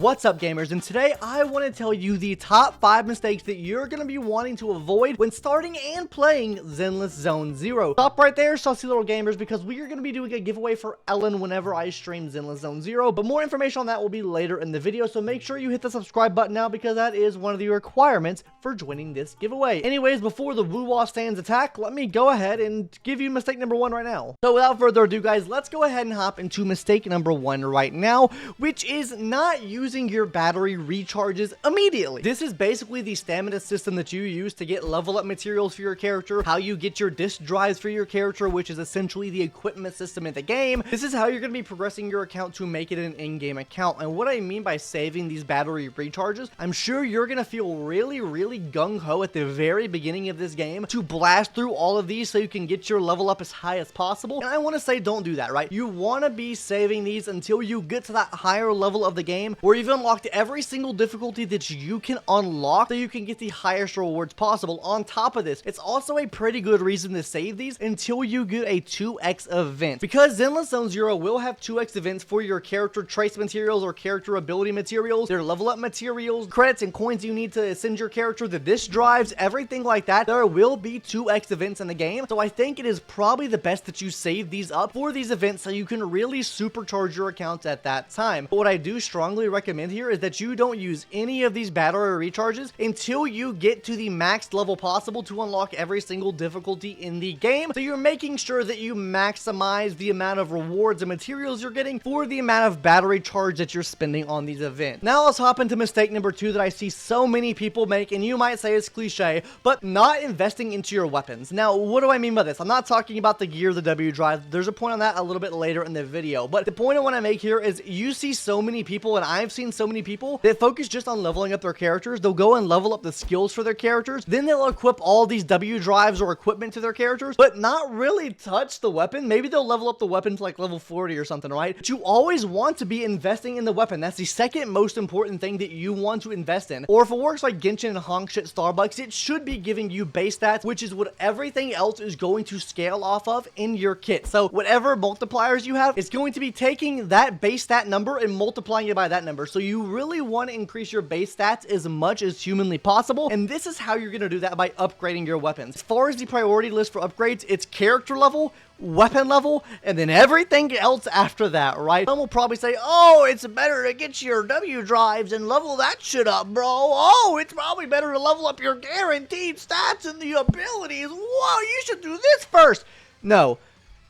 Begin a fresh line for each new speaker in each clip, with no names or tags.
What's up, gamers, and today I want to tell you the top 5 mistakes that you're going to be wanting to avoid when starting and playing Zenless Zone Zero. Stop right there, saucy little gamers, because we are going to be doing a giveaway for Ellen whenever I stream Zenless Zone Zero, but more information on that will be later in the video, so make sure you hit the subscribe button now because that is one of the requirements for joining this giveaway. Anyways, before the woo-wah stands attack, let me go ahead and give you mistake number 1 right now. So without further ado, guys, let's go ahead and hop into mistake number 1 right now, which is not using your battery recharges immediately. This is basically the stamina system that you use to get level up materials for your character, how you get your disk drives for your character, which is essentially the equipment system in the game. This is how you're going to be progressing your account to make it an in-game account. And what I mean by saving these battery recharges, I'm sure you're going to feel really gung-ho at the very beginning of this game to blast through all of these so you can get your level up as high as possible. And I want to say don't do that, right? You want to be saving these until you get to that higher level of the game where you've unlocked every single difficulty that you can unlock so you can get the highest rewards possible. On top of this, it's also a pretty good reason to save these until you get a 2x event, because Zenless Zone Zero will have 2x events for your character trace materials or character ability materials, their level up materials, credits and coins you need to send your character, the disk drives, everything like that. There will be 2x events in the game, so I think it is probably the best that you save these up for these events so you can really supercharge your accounts at that time. But what I do strongly recommend here is that you don't use any of these battery recharges until you get to the max level possible to unlock every single difficulty in the game. So you're making sure that you maximize the amount of rewards and materials you're getting for the amount of battery charge that you're spending on these events. Now let's hop into mistake number 2 that I see so many people make, and you might say it's cliche, but not investing into your weapons. Now, what do I mean by this? I'm not talking about the gear, the W drive. There's a point on that a little bit later in the video, but the point I want to make here is you see so many people, and I've seen so many people that focus just on leveling up their characters. They'll go and level up the skills for their characters, then they'll equip all these W drives or equipment to their characters, but not really touch the weapon. Maybe they'll level up the weapon to like level 40 or something, right? But you always want to be investing in the weapon. That's the second most important thing that you want to invest in. Or if it works like Genshin and honk shit Starbucks, it should be giving you base stats, which is what everything else is going to scale off of in your kit. So whatever multipliers you have, it's going to be taking that base stat number and multiplying it by that number. So you really want to increase your base stats as much as humanly possible, and this is how you're going to do that, by upgrading your weapons. As far as the priority list for upgrades, it's character level, weapon level, and then everything else after that, right? Some will probably say, oh, it's better to get your W drives and level that shit up, bro. Oh, it's probably better to level up your guaranteed stats and the abilities. Whoa, you should do this first. No.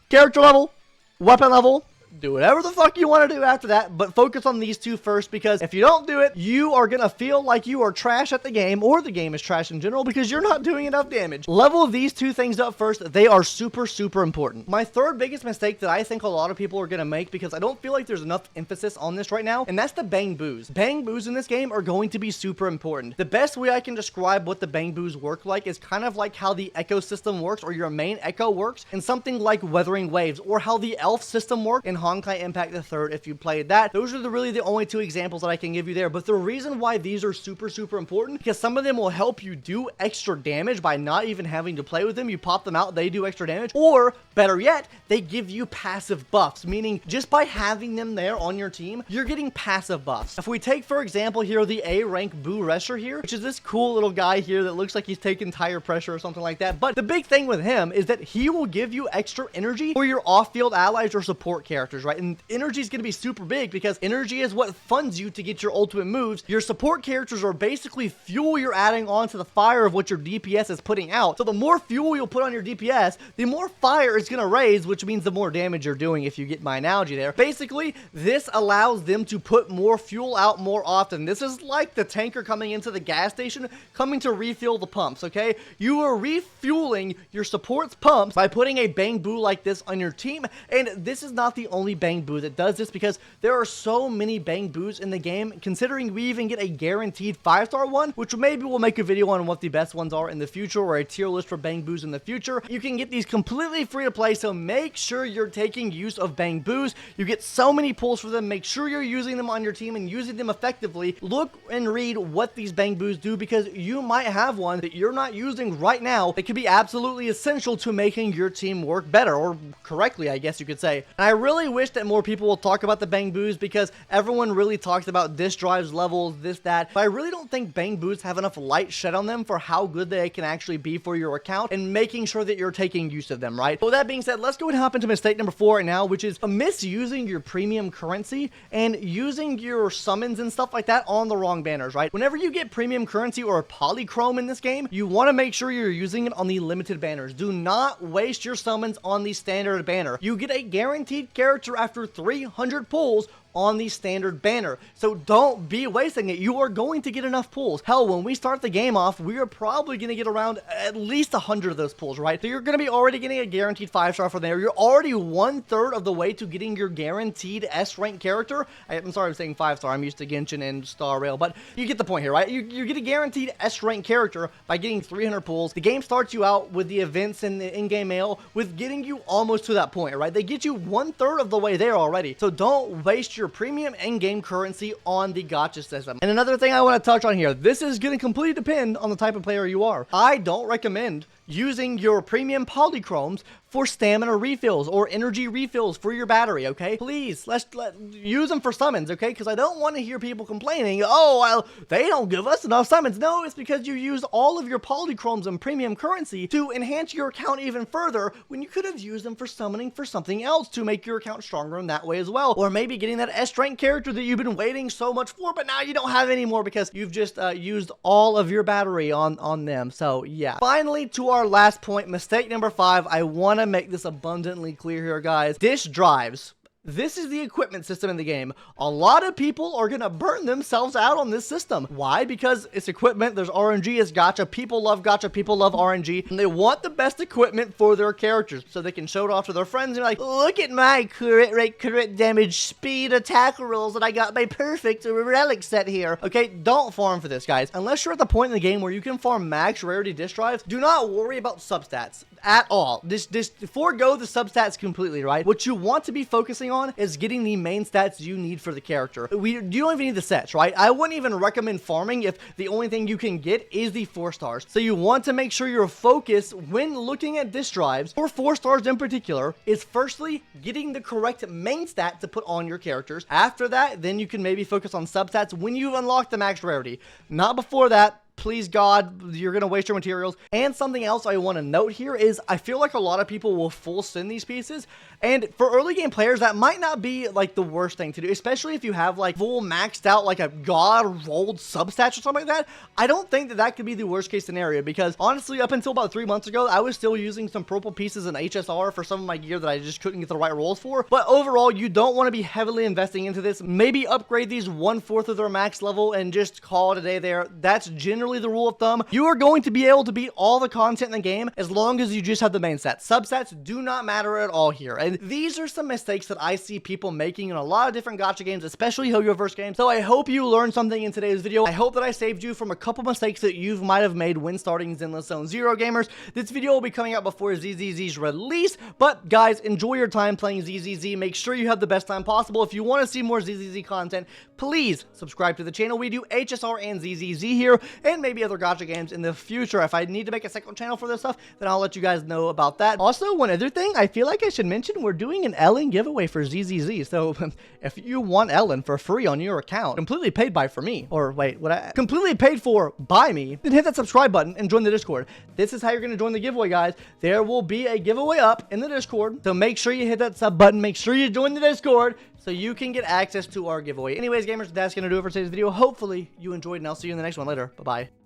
Character level, weapon level, do whatever the fuck you want to do after that, but focus on these 2 first, because if you don't do it, you are going to feel like you are trash at the game, or the game is trash in general, because you're not doing enough damage. Level these 2 things up first. They are super important. My third biggest mistake that I think a lot of people are going to make, because I don't feel like there's enough emphasis on this right now, and that's the Bangboos. Bangboos in this game are going to be super important. The best way I can describe what the Bangboos work like is kind of like how the Echo system works, or your main Echo works, and something like Weathering Waves, or how the Elf system works in Honkai Impact the Third if you played that. Those are really the only 2 examples that I can give you there, but the reason why these are super important, because some of them will help you do extra damage by not even having to play with them. You pop them out, they do extra damage, or better yet, they give you passive buffs, meaning just by having them there on your team, you're getting passive buffs. If we take, for example, here the A rank Boo Resher here, which is this cool little guy here that looks like he's taking tire pressure or something like that, but the big thing with him is that he will give you extra energy for your off-field allies or support characters, right? And energy is going to be super big, because energy is what funds you to get your ultimate moves. Your support characters are basically fuel you're adding onto the fire of what your DPS is putting out. So the more fuel you'll put on your DPS, the more fire it's going to raise, which means the more damage you're doing, if you get my analogy there. Basically, this allows them to put more fuel out more often. This is like the tanker coming into the gas station, coming to refill the pumps, okay? You are refueling your support's pumps by putting a Bangboo like this on your team, and this is not the only Bangboo that does this, because there are so many Bangboos in the game, considering we even get a guaranteed 5-star one, which maybe we'll make a video on what the best ones are in the future, or a tier list for Bangboos in the future. You can get these completely free to play, so make sure you're taking use of Bangboos. You get so many pulls for them. Make sure you're using them on your team and using them effectively. Look and read what these Bangboos do, because you might have one that you're not using right now that could be absolutely essential to making your team work better, or correctly, I guess you could say. And I really wish that more people will talk about the Bangboos because everyone really talks about disk drives, levels, this, that. But I really don't think Bangboos have enough light shed on them for how good they can actually be for your account and making sure that you're taking use of them, right? With that being said, let's go and hop into mistake number 4 right now, which is misusing your premium currency and using your summons and stuff like that on the wrong banners, right? Whenever you get premium currency or a polychrome in this game, you want to make sure you're using it on the limited banners. Do not waste your summons on the standard banner. You get a guaranteed character after 300 pulls on the standard banner. So don't be wasting it. You are going to get enough pulls. Hell, when we start the game off, we are probably going to get around at least 100 of those pulls, right? So you're going to be already getting a guaranteed 5-star from there. You're already 1/3 of the way to getting your guaranteed S rank character. I'm sorry I'm saying 5-star. I'm used to Genshin and Star Rail, but you get the point here, right? You get a guaranteed S rank character by getting 300 pulls. The game starts you out with the events and the in-game mail with getting you almost to that point, right? They get you 1/3 of the way there already. So don't waste your premium in-game currency on the gacha system. And another thing I want to touch on here, this is going to completely depend on the type of player you are. I don't recommend using your premium polychromes for stamina refills or energy refills for your battery, okay? Please, let's use them for summons, okay? Because I don't want to hear people complaining, oh, well, they don't give us enough summons. No, it's because you used all of your polychromes and premium currency to enhance your account even further when you could have used them for summoning for something else to make your account stronger in that way as well. Or maybe getting that S-rank character that you've been waiting so much for, but now you don't have anymore because you've just used all of your battery on them. So, yeah. Finally, to our last point, mistake number 5, I want to make this abundantly clear here, guys. Disk drives. This is the equipment system in the game. A lot of people are going to burn themselves out on this system. Why? Because it's equipment, there's RNG, it's gacha, people love gacha, people love RNG, and they want the best equipment for their characters so they can show it off to their friends and be like, look at my current rate, current damage, speed, attack rolls, and I got my perfect relic set here. Okay, don't farm for this, guys. Unless you're at the point in the game where you can farm max rarity disk drives, do not worry about substats at all. Just forego the substats completely, right? What you want to be focusing on is getting the main stats you need for the character. You don't even need the sets, right? I wouldn't even recommend farming if the only thing you can get is the 4 stars. So you want to make sure your focus when looking at disk drives, for 4 stars in particular, is firstly getting the correct main stat to put on your characters. After that, then you can maybe focus on substats when you unlock the max rarity. Not before that. Please God, you're going to waste your materials. And something else I want to note here is I feel like a lot of people will full send these pieces. And for early game players, that might not be like the worst thing to do, especially if you have like full maxed out like a god rolled substats or something like that. I don't think that that could be the worst case scenario because honestly, up until about 3 months ago, I was still using some purple pieces in HSR for some of my gear that I just couldn't get the right rolls for. But overall, you don't want to be heavily investing into this. Maybe upgrade these 1/4 of their max level and just call it a day there. That's generally the rule of thumb. You are going to be able to beat all the content in the game as long as you just have the main stats. Substats do not matter at all here. And these are some mistakes that I see people making in a lot of different gacha games, especially Yo-Yo-Verse games. So I hope you learned something in today's video. I hope that I saved you from a couple mistakes that you might have made when starting Zenless Zone Zero, gamers. This video will be coming out before ZZZ's release, but guys, enjoy your time playing ZZZ. Make sure you have the best time possible. If you want to see more ZZZ content, please subscribe to the channel. We do HSR and ZZZ here, and maybe other gacha games in the future. If I need to make a second channel for this stuff, then I'll let you guys know about that. Also, one other thing I feel like I should mention, we're doing an Ellen giveaway for ZZZ. So if you want Ellen for free on your account, completely paid by for me, or wait, completely paid for by me, then hit that subscribe button and join the Discord. This is how you're going to join the giveaway, guys. There will be a giveaway up in the Discord. So make sure you hit that sub button. Make sure you join the Discord so you can get access to our giveaway. Anyways, gamers, that's going to do it for today's video. Hopefully you enjoyed, and I'll see you in the next one later. Bye-bye.